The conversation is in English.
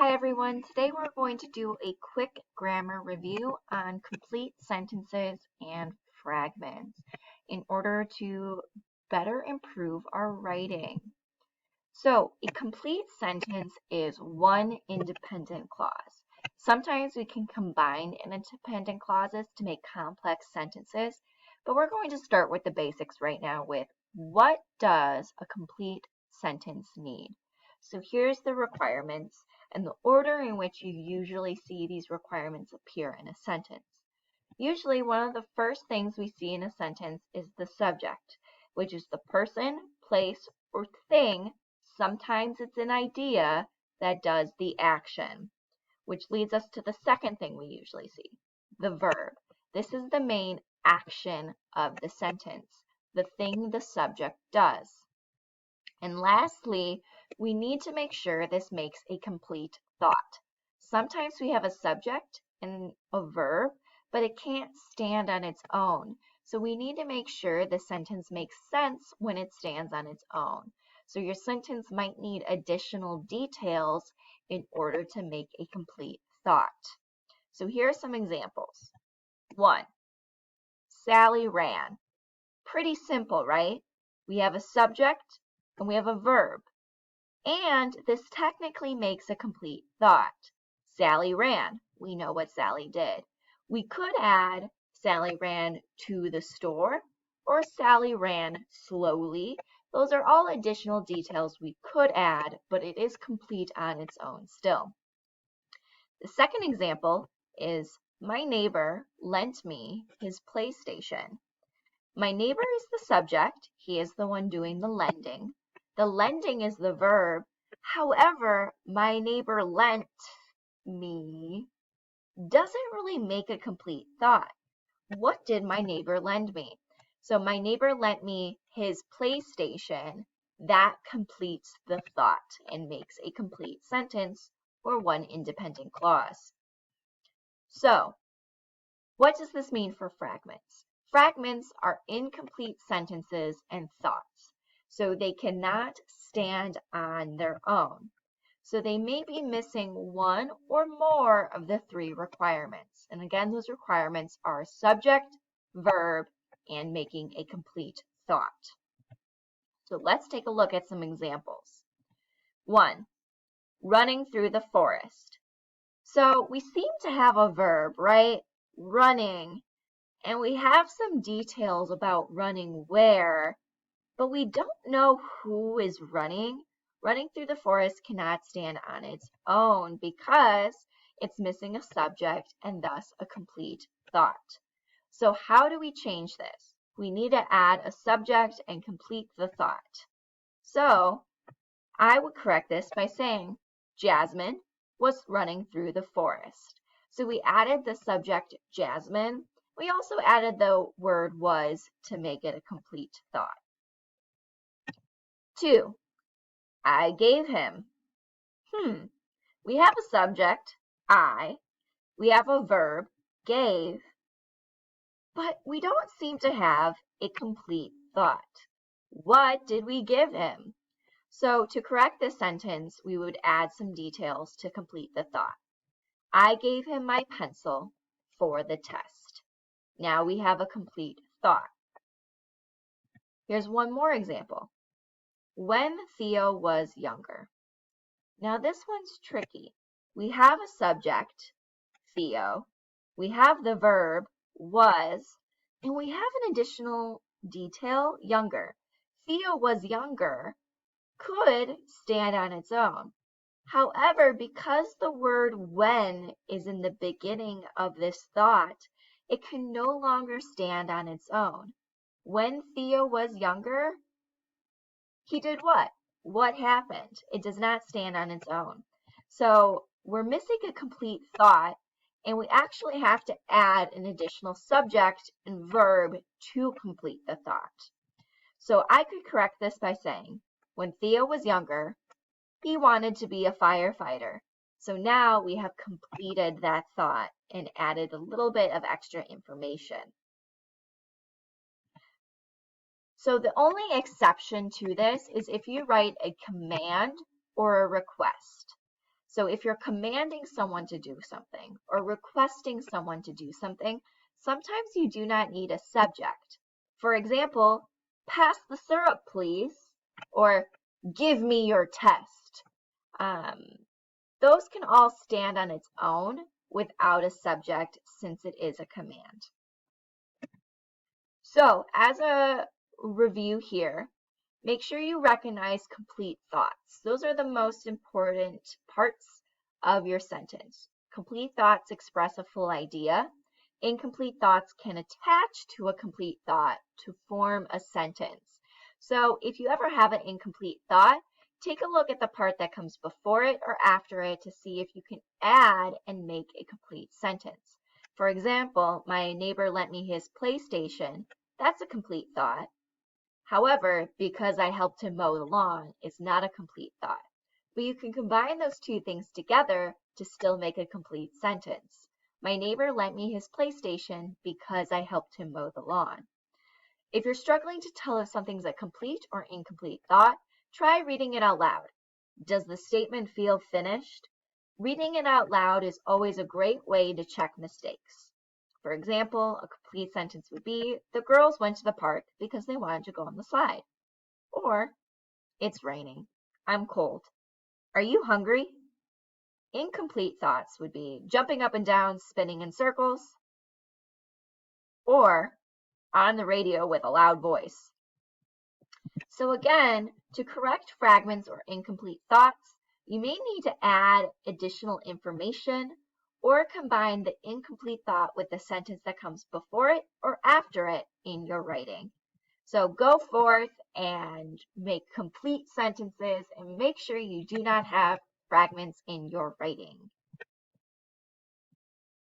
Hi everyone, today we're going to do a quick grammar review on complete sentences and fragments in order to better improve our writing. So a complete sentence is one independent clause. Sometimes we can combine independent clauses to make complex sentences, but we're going to start with the basics right now with what does a complete sentence need? So here's the requirements and the order in which you usually see these requirements appear in a sentence. Usually one of the first things we see in a sentence is the subject, which is the person, place, or thing. Sometimes it's an idea that does the action, which leads us to the second thing we usually see, the verb. This is the main action of the sentence, the thing the subject does. And lastly, we need to make sure this makes a complete thought. Sometimes we have a subject and a verb, but it can't stand on its own. So we need to make sure the sentence makes sense when it stands on its own. So your sentence might need additional details in order to make a complete thought. So here are some examples. 1. Sally ran. Pretty simple, right? We have a subject and we have a verb. And this technically makes a complete thought. Sally ran. We know what Sally did. We could add Sally ran to the store or Sally ran slowly. Those are all additional details we could add, but it is complete on its own still. The second example is my neighbor lent me his PlayStation. My neighbor is the subject. He is the one doing the lending. The lending is the verb. However, my neighbor lent me doesn't really make a complete thought. What did my neighbor lend me? So my neighbor lent me his PlayStation. That completes the thought and makes a complete sentence or one independent clause. So, what does this mean for fragments? Fragments are incomplete sentences and thoughts, so they cannot stand on their own. So they may be missing one or more of the three requirements. And again, those requirements are subject, verb, and making a complete thought. So let's take a look at some examples. 1. Running through the forest. So we seem to have a verb, right? Running. And we have some details about running where, but we don't know who is running. Running through the forest cannot stand on its own because it's missing a subject and thus a complete thought. So how do we change this? We need to add a subject and complete the thought. So I would correct this by saying Jasmine was running through the forest. So we added the subject Jasmine. We also added the word was to make it a complete thought. 2. I gave him. We have a subject, I. We have a verb, gave. But we don't seem to have a complete thought. What did we give him? So to correct this sentence, we would add some details to complete the thought. I gave him my pencil for the test. Now we have a complete thought. Here's one more example. When Theo was younger. Now this one's tricky. We have a subject, Theo. We have the verb, was, and we have an additional detail, younger. Theo was younger could stand on its own. However, because the word when is in the beginning of this thought, it can no longer stand on its own. When Theo was younger, he did what? What happened? It does not stand on its own. So we're missing a complete thought, and we actually have to add an additional subject and verb to complete the thought. So I could correct this by saying, when Theo was younger, he wanted to be a firefighter. So now we have completed that thought and added a little bit of extra information. So the only exception to this is if you write a command or a request. So if you're commanding someone to do something or requesting someone to do something, sometimes you do not need a subject. For example, pass the syrup, please, or give me your test. Those can all stand on its own without a subject since it is a command. So as a review here, make sure you recognize complete thoughts. Those are the most important parts of your sentence. Complete thoughts express a full idea. Incomplete thoughts can attach to a complete thought to form a sentence. So if you ever have an incomplete thought, take a look at the part that comes before it or after it to see if you can add and make a complete sentence. For example, my neighbor lent me his PlayStation. That's a complete thought. However, because I helped him mow the lawn is not a complete thought. But you can combine those two things together to still make a complete sentence. My neighbor lent me his PlayStation because I helped him mow the lawn. If you're struggling to tell if something's a complete or incomplete thought, try reading it out loud. Does the statement feel finished? Reading it out loud is always a great way to check mistakes. For example, a complete sentence would be, the girls went to the park because they wanted to go on the slide. Or, it's raining. I'm cold. Are you hungry? Incomplete thoughts would be jumping up and down, spinning in circles. Or, on the radio with a loud voice. So again, to correct fragments or incomplete thoughts, you may need to add additional information or combine the incomplete thought with the sentence that comes before it or after it in your writing. So go forth and make complete sentences and make sure you do not have fragments in your writing.